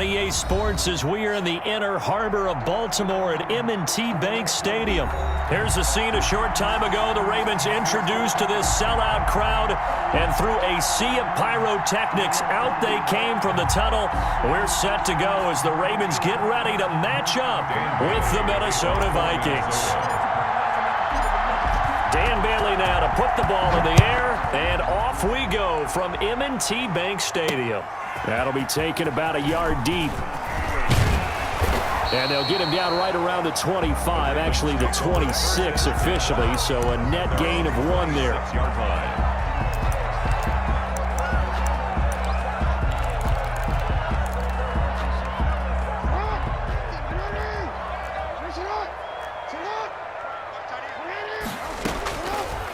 on EA Sports as we are in the inner harbor of Baltimore at M&T Bank Stadium. Here's the scene a short time ago. The Ravens introduced to this sellout crowd, and through a sea of pyrotechnics, out they came from the tunnel. We're set to go as the Ravens get ready to match up with the Minnesota Vikings. Dan Bailey now to put the ball in the air, and off we go from M&T Bank Stadium. That'll be taken about a yard deep. And they'll get him down right around the 25, actually the 26 officially, so a net gain of 1 there.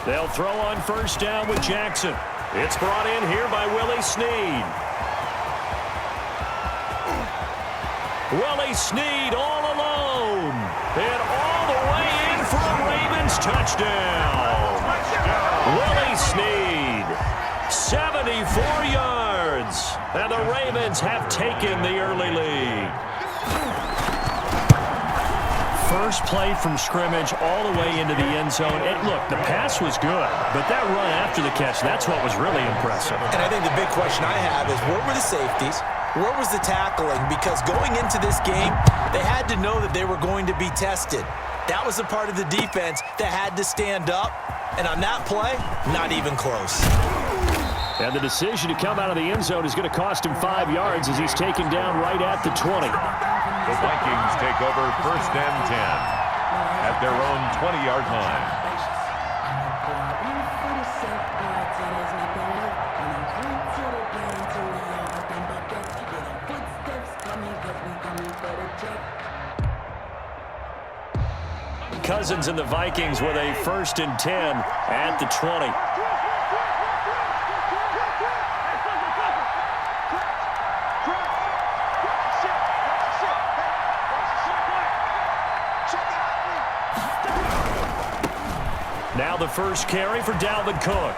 They'll throw on first down with Jackson. It's brought in here by Willie Snead. Willie Snead all alone. And all the way in for a Ravens touchdown. Willie Snead, 74 yards. And the Ravens have taken the early lead. First play from scrimmage all the way into the end zone. And look, the pass was good, but that run after the catch, that's what was really impressive. And I think the big question I have is, where were the safeties? Where was the tackling? Because going into this game, they had to know that they were going to be tested. That was a part of the defense that had to stand up. And on that play, not even close. And the decision to come out of the end zone is going to cost him 5 yards as he's taken down right at the 20. The Vikings take over first and 10 at their own 20-yard line. Cousins and the Vikings with a first and 10 at the 20. Now the first carry for Dalvin Cook.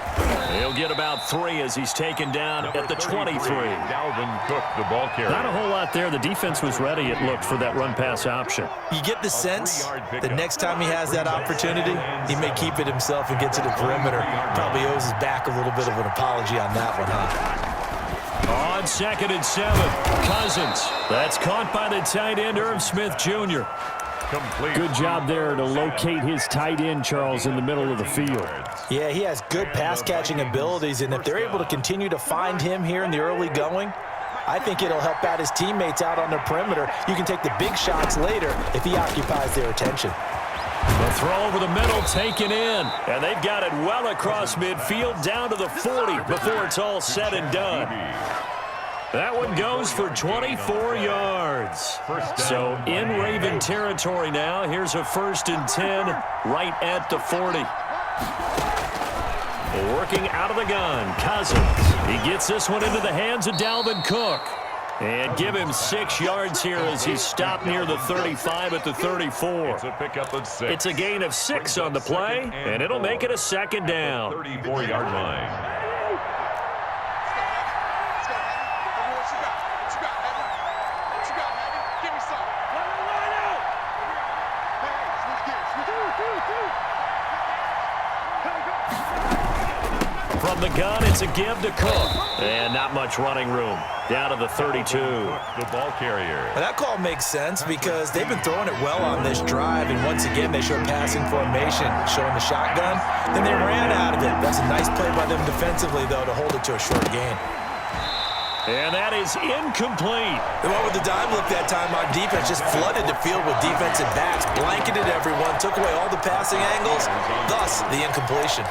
He'll get about 3 as he's taken down at the 23. Dalvin Cook, the ball carrier. Not a whole lot there. The defense was ready, it looked, for that run-pass option. You get the sense that next time he has that opportunity, he may keep it himself and get to the perimeter. Probably owes his back a little bit of an apology on that one, huh? On 2nd and 7, Cousins. That's caught by the tight end, Irv Smith Jr. Complete. Good job there to locate his tight end, Charles, in the middle of the field. Yeah, he has good pass-catching abilities, and if they're able to continue to find him here in the early going, I think it'll help out his teammates out on the perimeter. You can take the big shots later if he occupies their attention. The throw over the middle taken in, and they've got it well across midfield down to the 40 before it's all said and done. That one goes for 24 yards. So in Raven territory now. Here's a first and 10 right at the 40. Working out of the gun, Cousins. He gets this one into the hands of Dalvin Cook. And give him 6 yards here as he's stopped near the 35 at the 34. It's a pickup of 6. It's a gain of 6 on the play, and it'll make it a second down. 34-yard line. From the gun, it's a give to Cook. And not much running room. Down to the 32. The ball carrier. Well, that call makes sense because they've been throwing it well on this drive, and once again they show passing formation, showing the shotgun. Then they ran out of it. That's a nice play by them defensively, though, to hold it to a short gain. And that is incomplete. The one with the dime look that time on defense just flooded the field with defensive backs, blanketed everyone, took away all the passing angles, thus the incompletion.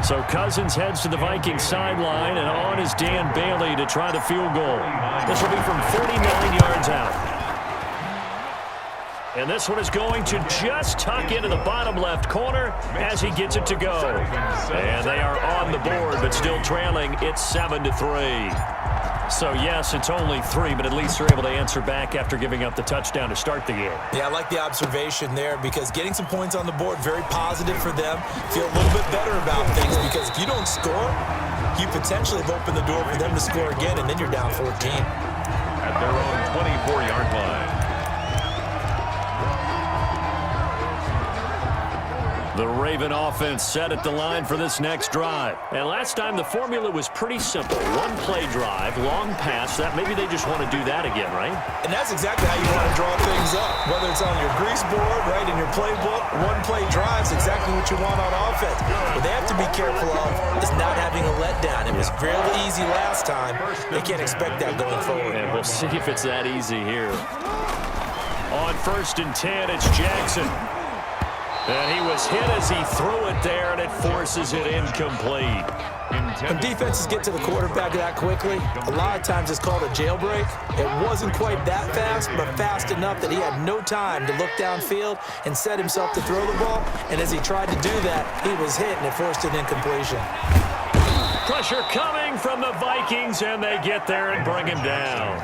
So Cousins heads to the Vikings sideline, and on is Dan Bailey to try the field goal. This will be from 49 yards out. And this one is going to just tuck into the bottom left corner as he gets it to go. And they are on the board, but still trailing. It's 7-3. So, yes, it's only 3, but at least they're able to answer back after giving up the touchdown to start the game. Yeah, I like the observation there because getting some points on the board, very positive for them. Feel a little bit better about things because if you don't score, you potentially have opened the door for them to score again, and then you're down 14. At their own 24-yard line. The Raven offense set at the line for this next drive. And last time the formula was pretty simple. One-play drive, long pass. That maybe they just want to do that again, right? And that's exactly how you want to draw things up. Whether it's on your grease board, right, in your playbook, one-play drive is exactly what you want on offense. What they have to be careful of is not having a letdown. It was fairly easy last time. They can't expect that going forward. And we'll see if it's that easy here. On 1st and 10, it's Jackson. And he was hit as he threw it there, and it forces it incomplete. When defenses get to the quarterback that quickly, a lot of times it's called a jailbreak. It wasn't quite that fast, but fast enough that he had no time to look downfield and set himself to throw the ball. And as he tried to do that, he was hit, and it forced an incompletion. Pressure coming from the Vikings, and they get there and bring him down.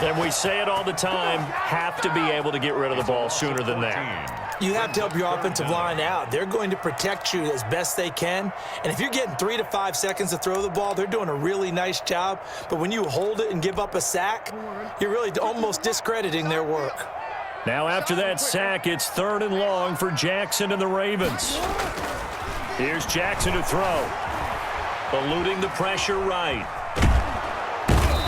And we say it all the time, have to be able to get rid of the ball sooner than that. You have to help your offensive line out. They're going to protect you as best they can. And if you're getting 3 to 5 seconds to throw the ball, they're doing a really nice job. But when you hold it and give up a sack, you're really almost discrediting their work. Now after that sack, it's 3rd and long for Jackson and the Ravens. Here's Jackson to throw. Eluding the pressure right.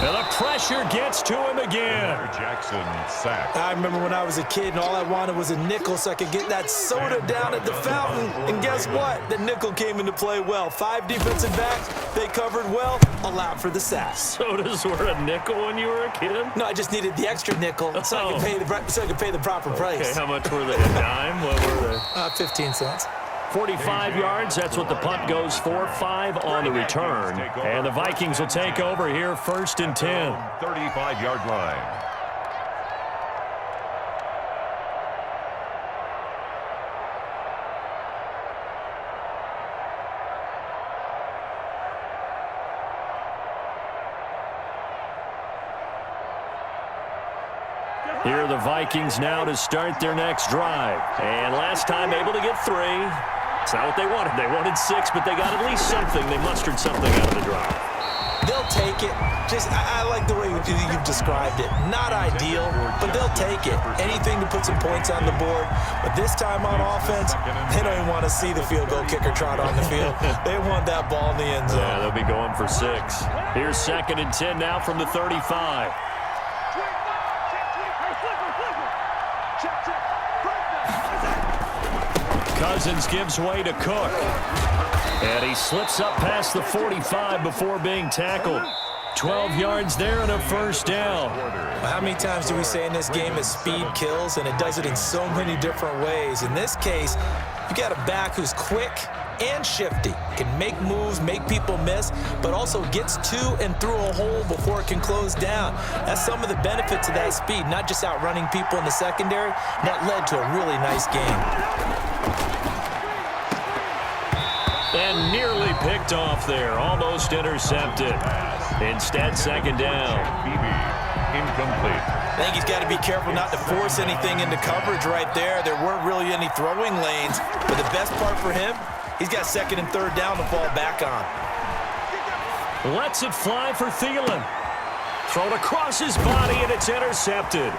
And the pressure gets to him again. Jackson sacked. I remember when I was a kid and all I wanted was a nickel so I could get that soda down at the fountain. And guess what? The nickel came into play well. 5 defensive backs, they covered well, allowed for the sack. Sodas were a nickel when you were a kid? No, I just needed the extra nickel so I could pay the proper price. Okay, how much were they? A dime? What were they? 15 cents. 45 yards, that's what the punt goes for. 5 on the return. And the Vikings will take over here 1st and 10. 35-yard line. Here are the Vikings now to start their next drive. And last time able to get 3. It's not what they wanted. They wanted 6, but they got at least something. They mustered something out of the drive. They'll take it. I like the way you've described it. Not ideal, but they'll take it. Anything to put some points on the board. But this time on offense, they don't even want to see the field goal kicker trot on the field. They want that ball in the end zone. Yeah, they'll be going for 6. Here's 2nd and 10 now from the 35. Cousins gives way to Cook. And he slips up past the 45 before being tackled. 12 yards there and a 1st down. How many times do we say in this game that speed kills, and it does it in so many different ways? In this case, you got a back who's quick and shifty, can make moves, make people miss, but also gets to and through a hole before it can close down. That's some of the benefits of that speed, not just outrunning people in the secondary. That led to a really nice game. And nearly picked off there, almost intercepted. Instead, 2nd down. Incomplete. I think he's got to be careful not to force anything into coverage right there. There weren't really any throwing lanes, but the best part for him, he's got 2nd and 3rd down to fall back on. Lets it fly for Thielen. Thrown across his body, and it's intercepted.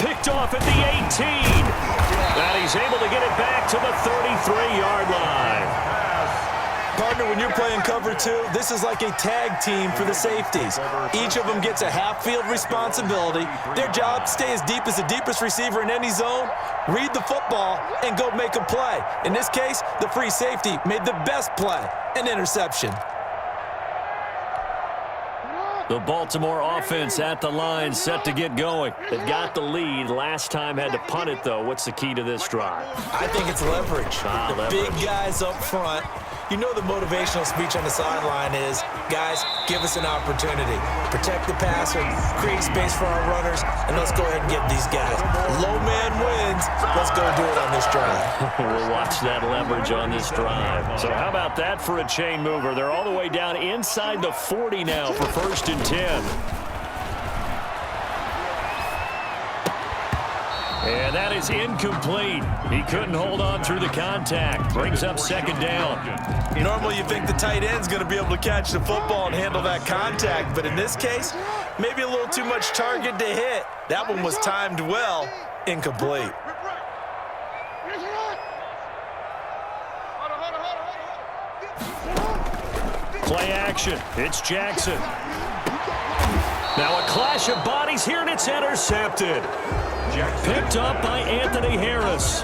Picked off at the 18. And he's able to get it back to the 33-yard line. Partner, when you're playing cover 2, this is like a tag team for the safeties. Each of them gets a half-field responsibility. Their job, stay as deep as the deepest receiver in any zone, read the football, and go make a play. In this case, the free safety made the best play, an interception. The Baltimore offense at the line, set to get going. They've got the lead. Last time had to punt it, though. What's the key to this drive? I think it's leverage. Leverage. Big guys up front. You know the motivational speech on the sideline is, guys, give us an opportunity. Protect the passer, create space for our runners, and let's go ahead and get these guys. Low man wins. Let's go do it on this drive. We'll watch that leverage on this drive. So how about that for a chain mover? They're all the way down inside the 40 now for 1st and 10. And that is incomplete. He couldn't hold on through the contact. Brings up 2nd down. Normally you think the tight end's going to be able to catch the football and handle that contact, but in this case, maybe a little too much target to hit. That one was timed well, incomplete. Play action. It's Jackson. Now a clash of bodies here, and it's intercepted. Picked up by Anthony Harris.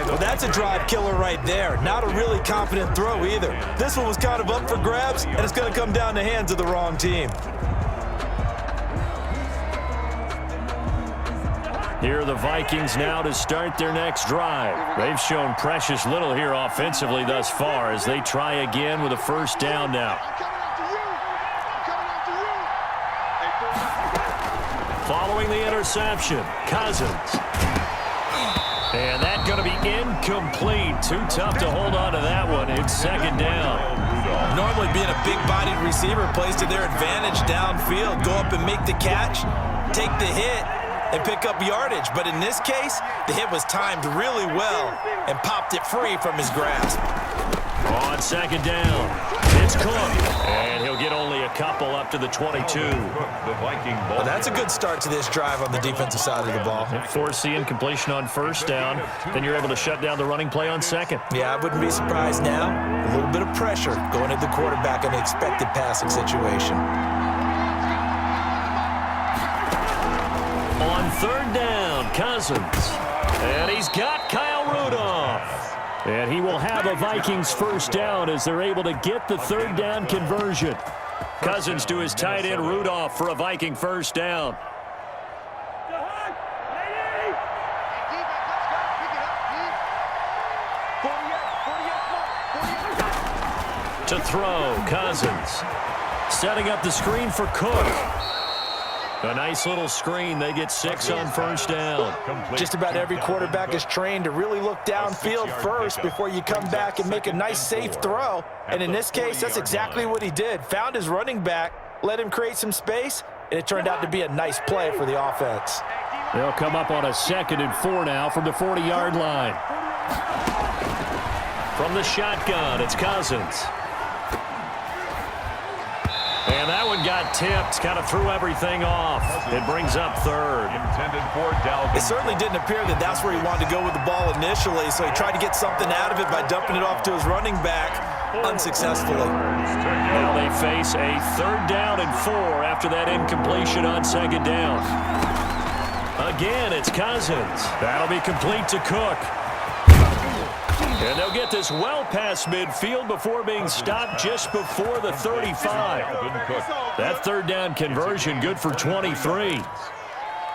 Well, that's a drive killer right there. Not a really confident throw either. This one was kind of up for grabs, and it's going to come down the hands of the wrong team. Here are the Vikings now to start their next drive. They've shown precious little here offensively thus far as they try again with a 1st down now. Following the interception, Cousins. And that's going to be incomplete. Too tough to hold on to that one. It's 2nd down. Normally being a big-bodied receiver plays to their advantage downfield. Go up and make the catch, take the hit, and pick up yardage. But in this case, the hit was timed really well and popped it free from his grasp. On 2nd down, it's Cook. And he'll get only a couple up to the 22. Well, that's a good start to this drive on the defensive side of the ball. Force the incompletion on 1st down. Then you're able to shut down the running play on 2nd. Yeah, I wouldn't be surprised now. A little bit of pressure going at the quarterback in an expected passing situation. On 3rd down, Cousins. And he's got Kyle Rudolph. And he will have a Vikings 1st down as they're able to get the 3rd down conversion. Cousins to his tight end Rudolph for a Viking 1st down. To throw, Cousins. Setting up the screen for Cook. A nice little screen. They get 6 on 1st down. Just about every quarterback is trained to really look downfield first before you come back and make a nice, safe throw. And in this case, that's exactly what he did. Found his running back, let him create some space, and it turned out to be a nice play for the offense. They'll come up on a 2nd and 4 now from the 40-yard line. From the shotgun, it's Cousins. And that one got tipped, kind of threw everything off. It brings up 3rd. It certainly didn't appear that that's where he wanted to go with the ball initially, so he tried to get something out of it by dumping it off to his running back unsuccessfully. Now they face a 3rd down and 4 after that incompletion on 2nd down. Again, it's Cousins. That'll be complete to Cook. And they'll get this well past midfield before being stopped just before the 35. That 3rd down conversion good for 23.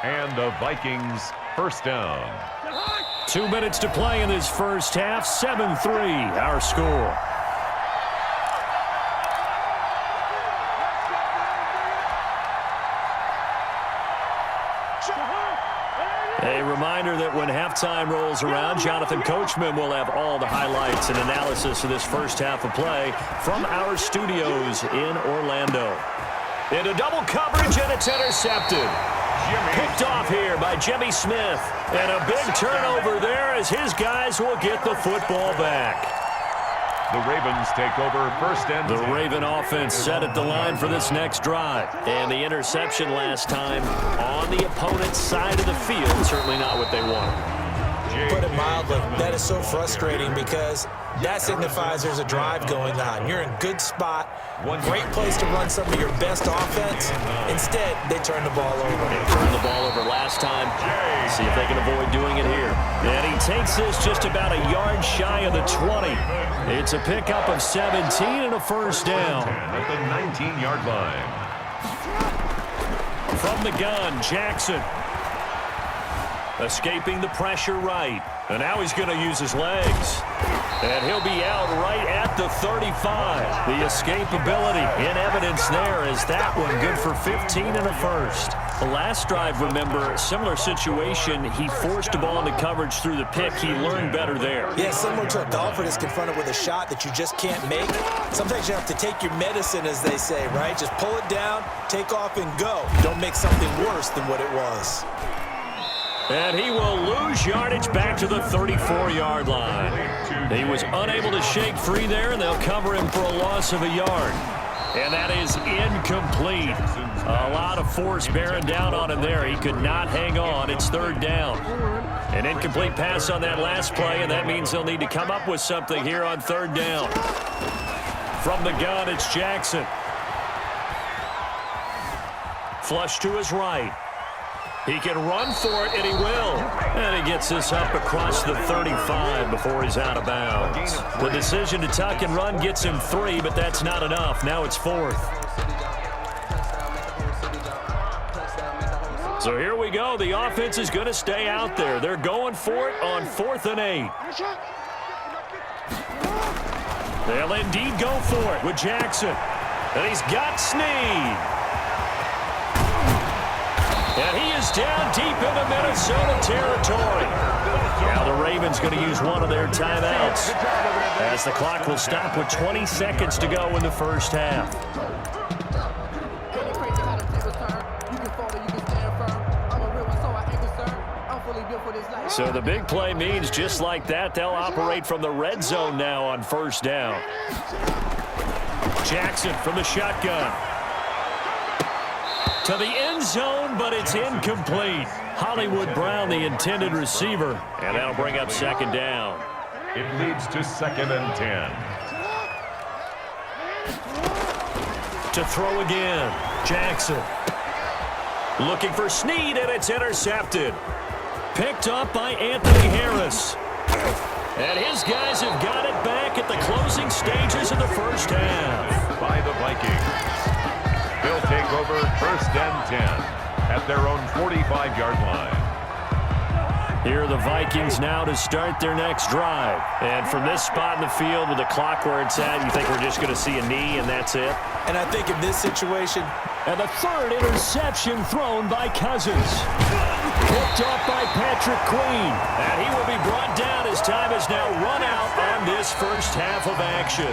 And the Vikings 1st down. 2 minutes to play in this 1st half. 7-3 our score. A reminder that when halftime rolls around, Jonathan Coachman will have all the highlights and analysis of this 1st half of play from our studios in Orlando. Into double coverage, and it's intercepted. Picked off here by Jimmy Smith. And a big turnover there as his guys will get the football back. The Ravens take over 1st and 10. The Raven offense set at the line for this next drive. And the interception last time on the opponent's side of the field. Certainly not what they wanted. Put it mildly, that is so frustrating because that signifies there's a drive going on. You're in a good spot, great place to run some of your best offense. Instead, they turn the ball over. They turned the ball over last time. See if they can avoid doing it here. And he takes this just about a yard shy of the 20. It's a pickup of 17 and a 1st down. At the 19-yard line. From the gun, Jackson. Escaping the pressure right. And now he's going to use his legs. And he'll be out right at the 35. The escapability in evidence there as that one good for 15 and a first. The last drive, remember, similar situation. He forced the ball into coverage through the pick. He learned better there. Yeah, similar to a golfer that's confronted with a shot that you just can't make. Sometimes you have to take your medicine, as they say, right? Just pull it down, take off, and go. Don't make something worse than what it was. And he will lose yardage back to the 34-yard line. He was unable to shake free there, and they'll cover him for a loss of a yard. And that is incomplete. A lot of force bearing down on him there. He could not hang on. It's third down. An incomplete pass on that last play, and that means they'll need to come up with something here on third down. From the gun, it's Jackson. Flush to his right. He can run for it, and he will. And he gets this up across the 35 before he's out of bounds. The decision to tuck and run gets him 3, but that's not enough. Now it's 4th. So here we go. The offense is going to stay out there. They're going for it on 4th and 8. They'll indeed go for it with Jackson. And he's got Snead. And he is down deep into Minnesota territory. Now the Ravens going to use one of their timeouts as the clock will stop with 20 seconds to go in the first half. So the big play means just like that, they'll operate from the red zone now on first down. Jackson from the shotgun. To the end zone, but it's incomplete. Hollywood Brown, the intended receiver, and that'll bring up second down. It leads to 2nd and 10. To throw again, Jackson. Looking for Snead, and it's intercepted. Picked up by Anthony Harris. And his guys have got it back at the closing stages of the first half. By the Vikings. They'll take over 1st and 10 at their own 45-yard line. Here are the Vikings now to start their next drive. And from this spot in the field with the clock where it's at, you think we're just going to see a knee and that's it? And I think in this situation... And the third interception thrown by Cousins. Picked off by Patrick Queen. And he will be brought down as time has now run out on this first half of action.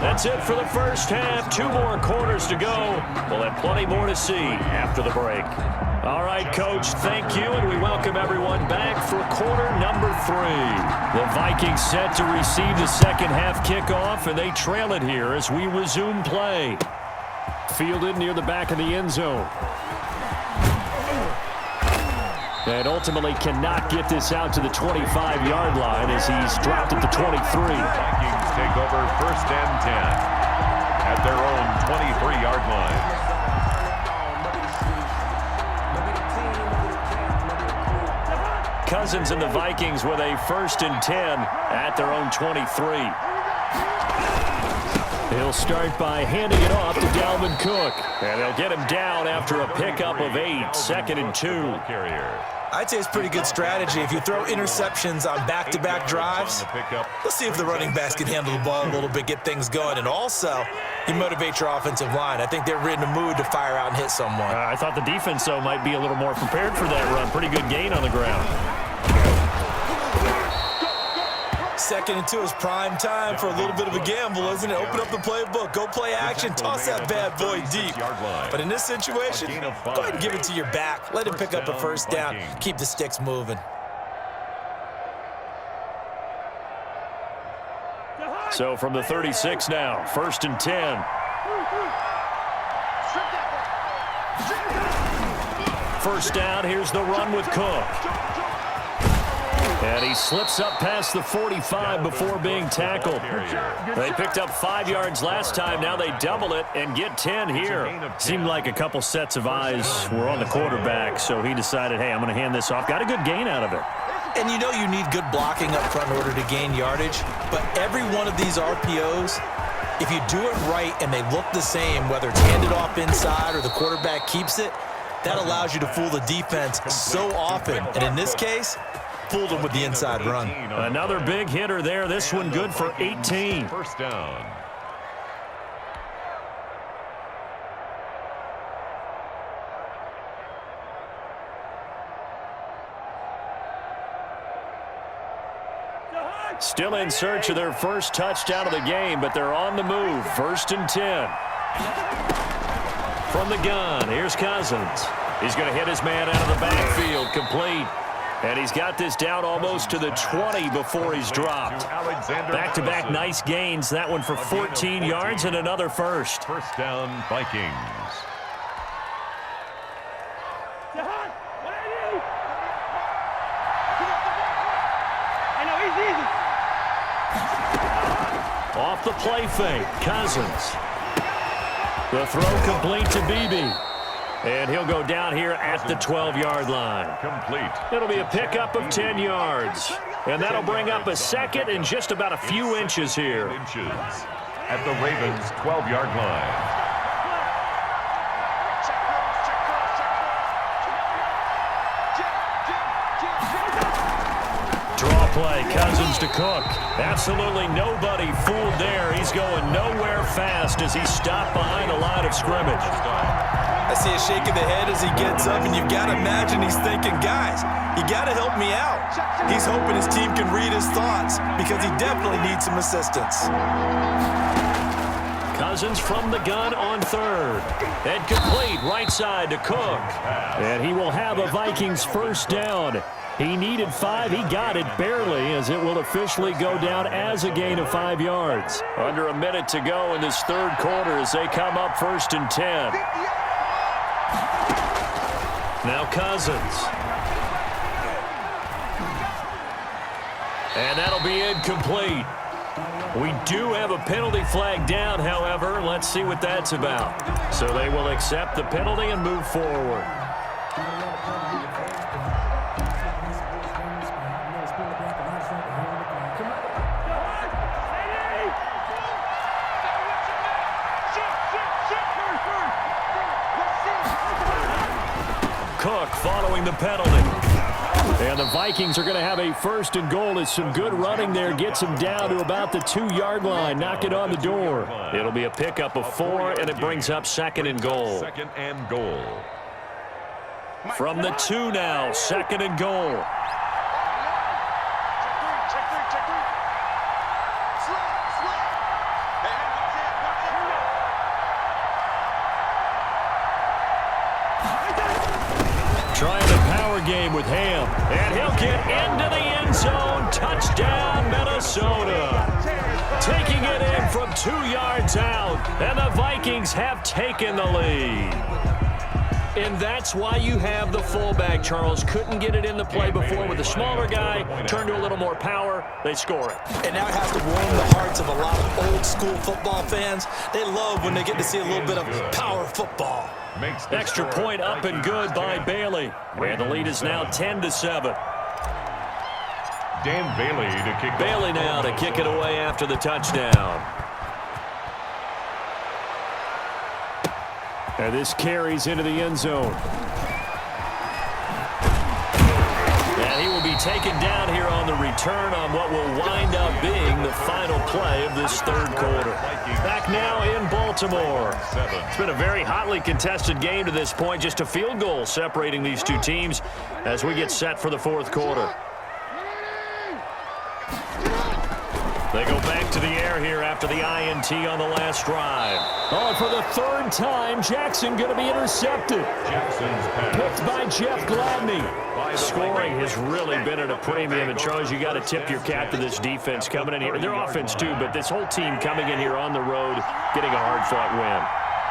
That's it for the first half. 2 more quarters to go. We'll have plenty more to see after the break. All right, Coach, thank you, and we welcome everyone back for quarter number 3. The Vikings set to receive the second half kickoff, and they trail it here as we resume play. Fielded near the back of the end zone. And ultimately cannot get this out to the 25-yard line as he's dropped at the 23. Vikings take over 1st and 10 at their own 23-yard line. Cousins and the Vikings with a 1st and 10 at their own 23. He'll start by handing it off to Dalvin Cook. And they'll get him down after a pickup of 8, 2nd and 2. I'd say it's pretty good strategy. If you throw interceptions on back-to-back drives, let's see if the running backs can handle the ball a little bit, get things going. And also, you motivate your offensive line. I think they're in the mood to fire out and hit someone. I thought the defense, though, might be a little more prepared for that run. Pretty good gain on the ground. 2nd and 2 is prime time for a little bit of a gamble, isn't it? Open up the playbook, go play action, toss that bad boy deep. But in this situation, go ahead and give it to your back. Let him pick up a first down. Keep the sticks moving. So from the 36 now, 1st and 10. First down, here's the run with Cook. And he slips up past the 45 before being tackled. They picked up 5 yards last time. Now they double it and get 10 here. Seemed like a couple sets of eyes were on the quarterback, so he decided, hey, I'm going to hand this off. Got a good gain out of it. And you know you need good blocking up front in order to gain yardage. But every one of these RPOs, if you do it right and they look the same, whether it's handed off inside or the quarterback keeps it, That allows you to fool the defense so often. And in this case, fooled them with the inside run. Another big hitter there. This one good for 18. First down. Still in search of their first touchdown of the game, but they're on the move. 1st and 10. From the gun, here's Cousins. He's going to hit his man out of the backfield, complete. And he's got this down almost to the 20 before he's dropped. Back-to-back nice gains. That one for 14 yards and another first. First down, Vikings. Off the play fake, Cousins. The throw complete to Beebe. And he'll go down here at the 12-yard line. Complete. It'll be a pickup of 10 yards. And that'll bring up a second and just about a few inches here. At the Ravens' 12-yard line. Draw play, Cousins to Cook. Absolutely nobody fooled there. He's going nowhere fast as he stopped behind the line of scrimmage. I see a shake of the head as he gets up, and you've got to imagine he's thinking, guys, you got to help me out. He's hoping his team can read his thoughts because he definitely needs some assistance. Cousins from the gun on 3rd. And complete right side to Cook. And he will have a Vikings first down. He needed 5. He got it barely as it will officially go down as a gain of 5 yards. Under a minute to go in this 3rd quarter as they come up 1st and 10. Now Cousins. And that'll be incomplete. We do have a penalty flag down, however. Let's see what that's about. So they will accept the penalty and move forward. Cook following the penalty. And the Vikings are going to have a 1st and goal. It's some good running there. Gets him down to about the 2-yard line. Knock it on the door. It'll be a pickup of 4, and it brings up 2nd and goal. 2nd and goal. From the 2 now, 2nd and goal. Trying the power game with Ham. And he'll get into the end zone. Touchdown, Minnesota. Taking it in from 2 yards out. And the Vikings have taken the lead. And that's why you have the fullback, Charles. Couldn't get it in the play before with a smaller guy. Turned to a little more power. They score it. And now it has to warm the hearts of a lot of old-school football fans. They love when they get to see a little bit of power football. Extra point up and good by Bailey. And the lead is now 10-7. Dan Bailey to kick. Bailey now to kick it away after the touchdown. And this carries into the end zone. And he will be taken down here on the return on what will wind up being the final play of this 3rd quarter. Back now in Baltimore. It's been a very hotly contested game to this point. Just a field goal separating these two teams as we get set for the 4th quarter. They go back to the air here after the INT on the last drive. Oh, for the 3rd time, Jackson going to be intercepted. Picked by Jeff Gladney. Scoring has really been at a premium. And, Charles, you got to tip your cap to this defense coming in here. Their offense, too, but this whole team coming in here on the road, getting a hard-fought win.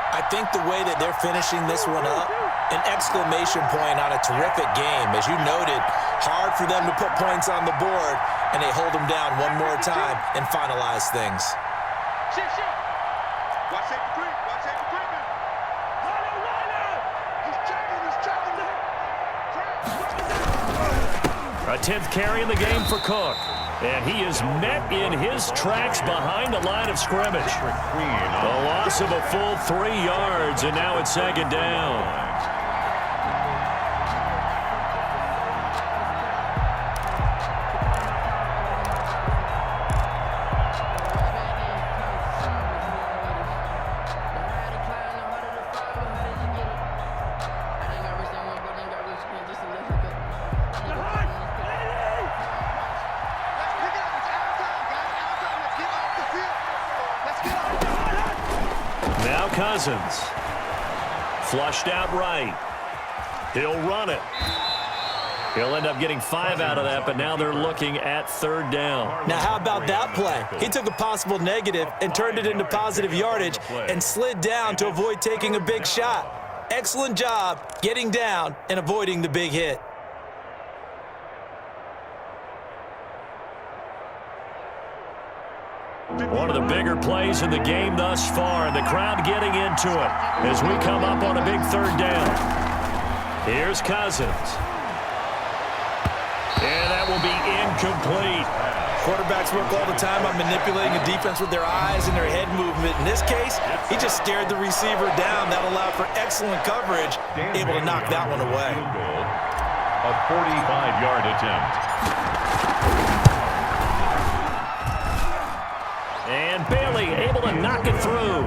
I think the way that they're finishing this one up, an exclamation point on a terrific game. As you noted, hard for them to put points on the board, and they hold them down one more time and finalize things. A 10th carry in the game for Cook. And he is met in his tracks behind the line of scrimmage. A loss of a full 3 yards, and now it's 2nd down. Now Cousins. Flushed out right. He'll run it. He'll end up getting 5 out of that, but now they're looking at third down. Now, how about that play? He took a possible negative and turned it into positive yardage and slid down to avoid taking a big shot. Excellent job getting down and avoiding the big hit. One of the bigger plays in the game thus far, and the crowd getting into it as we come up on a big third down. Here's Cousins. And that will be incomplete. Quarterbacks work all the time on manipulating a defense with their eyes and their head movement. In this case, he just stared the receiver down. That allowed for excellent coverage, able to knock that one away. A 45-yard attempt. And Bailey able to knock it through.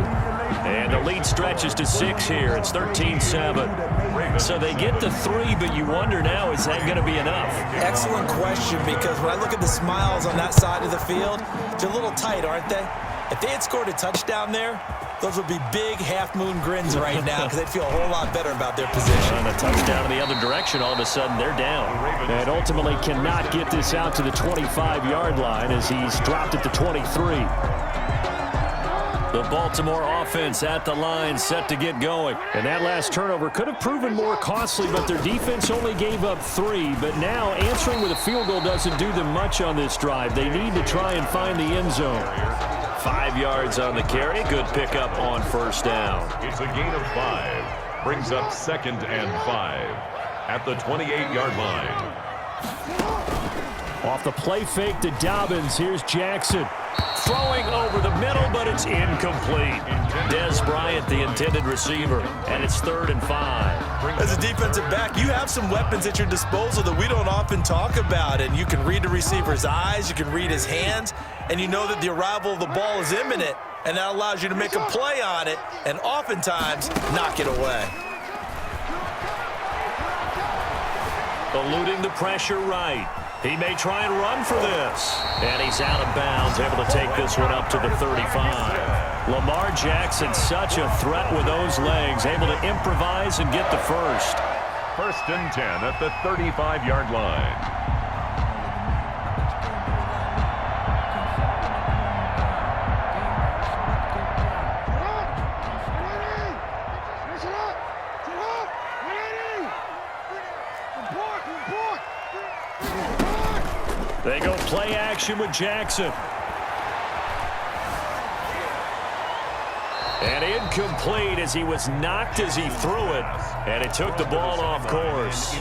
And the lead stretches to 6 here. It's 13-7. So they get to 3, but you wonder now, is that going to be enough? Excellent question, because when I look at the smiles on that side of the field, they're a little tight, aren't they? If they had scored a touchdown there, those would be big half-moon grins right now because they'd feel a whole lot better about their position. And a touchdown in the other direction, all of a sudden they're down. And ultimately cannot get this out to the 25-yard line as he's dropped it to 23. The Baltimore offense at the line, set to get going. And that last turnover could have proven more costly, but their defense only gave up 3. But now answering with a field goal doesn't do them much on this drive. They need to try and find the end zone. 5 yards on the carry. Good pickup on first down. It's a gain of 5. Brings up 2nd and 5 at the 28-yard line. Off the play fake to Dobbins. Here's Jackson. Throwing over the middle, but it's incomplete. Dez Bryant, the intended receiver, and it's 3rd and 5. As a defensive back, you have some weapons at your disposal that we don't often talk about, and you can read the receiver's eyes, you can read his hands, and you know that the arrival of the ball is imminent, and that allows you to make a play on it and oftentimes knock it away. Eluding the pressure right. He may try and run for this. And he's out of bounds, able to take this one up to the 35. Lamar Jackson, such a threat with those legs, able to improvise and get the first. 1st and 10 at the 35-yard line. They go play action with Jackson. And incomplete as he was knocked as he threw it. And it took the ball off course.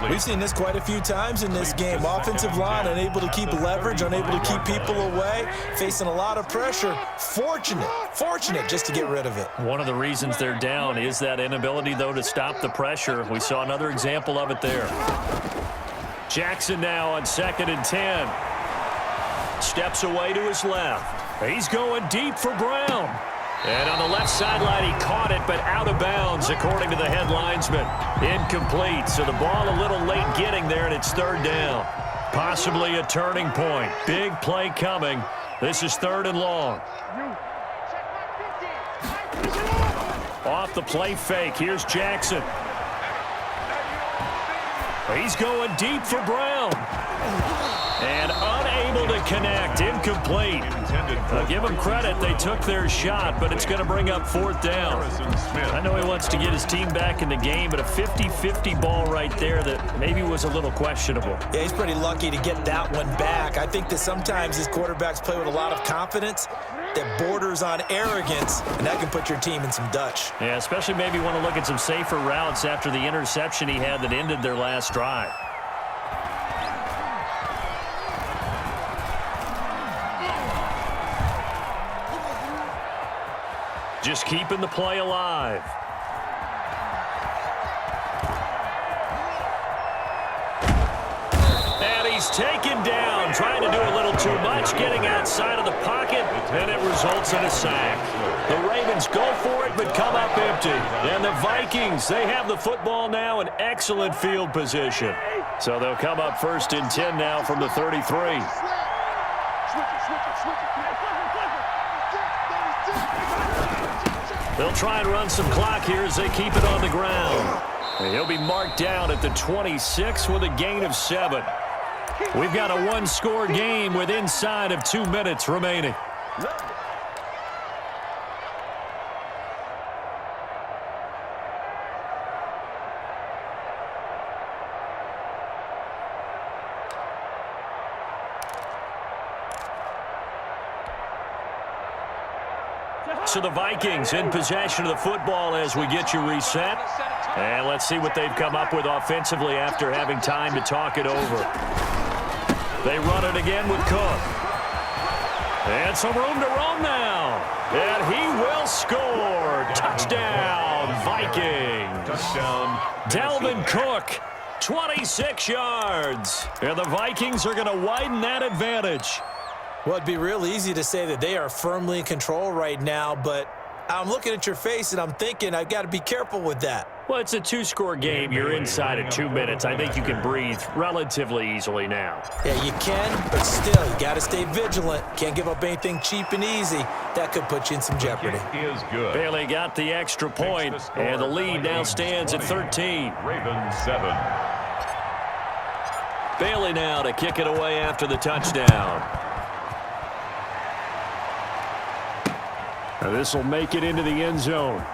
We've seen this quite a few times in this game. Offensive line unable to keep leverage, unable to keep people away, facing a lot of pressure. Fortunate just to get rid of it. One of the reasons they're down is that inability, though, to stop the pressure. We saw another example of it there. Jackson now on 2nd and 10. Steps away to his left. He's going deep for Brown. And on the left sideline, he caught it, but out of bounds, according to the head linesman. Incomplete, so the ball a little late getting there, and it's 3rd down. Possibly a turning point. Big play coming. This is 3rd and long. Off the play fake, here's Jackson. He's going deep for Brown. And unable to connect. Incomplete. I'll give him credit. They took their shot, but it's going to bring up 4th down. I know he wants to get his team back in the game, but a 50-50 ball right there that maybe was a little questionable. Yeah, he's pretty lucky to get that one back. I think that sometimes his quarterbacks play with a lot of confidence that borders on arrogance, and that can put your team in some Dutch. Yeah, especially maybe want to look at some safer routes after the interception he had that ended their last drive. Just keeping the play alive. And he's taken down, trying to do a little too much, getting outside of the pocket, and it results in a sack. The Ravens go for it, but come up empty. And the Vikings, they have the football now in excellent field position. So they'll come up 1st and 10 now from the 33. They'll try and run some clock here as they keep it on the ground. And he'll be marked down at the 26 with a gain of 7. We've got a one-score game with inside of 2 minutes remaining. So the Vikings in possession of the football as we get you reset. And let's see what they've come up with offensively after having time to talk it over. They run it again with Cook. And some room to roam now. And he will score. Touchdown, Vikings. Touchdown. Dalvin Cook, 26 yards. And the Vikings are going to widen that advantage. Well, it'd be real easy to say that they are firmly in control right now, but I'm looking at your face and I'm thinking I've got to be careful with that. Well, it's a two-score game. You're inside of 2 minutes. I think you can breathe relatively easily now. Yeah, you can, but still, you got to stay vigilant. Can't give up anything cheap and easy. That could put you in some jeopardy. Is good. Bailey got the extra point, and the lead now stands at 13. Ravens 7. Bailey now to kick it away after the touchdown. Now this will make it into the end zone.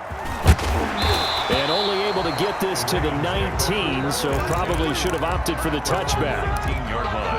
And only able to get this to the 19, so probably should have opted for the touchback. 18-yard line.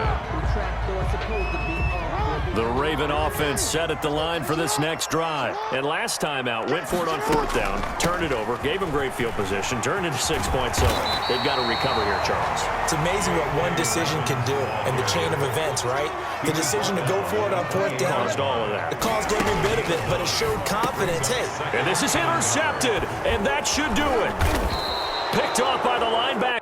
The Raven offense set at the line for this next drive. And last time out, went for it on 4th down, turned it over, gave them great field position, turned into 6 points. So they've got to recover here, Charles. It's amazing what one decision can do in the chain of events, right? The decision to go for it on 4th down. Caused all of that. It caused every bit of it, but it showed confidence. Hey. And this is intercepted, and that should do it. Picked off by the linebacker.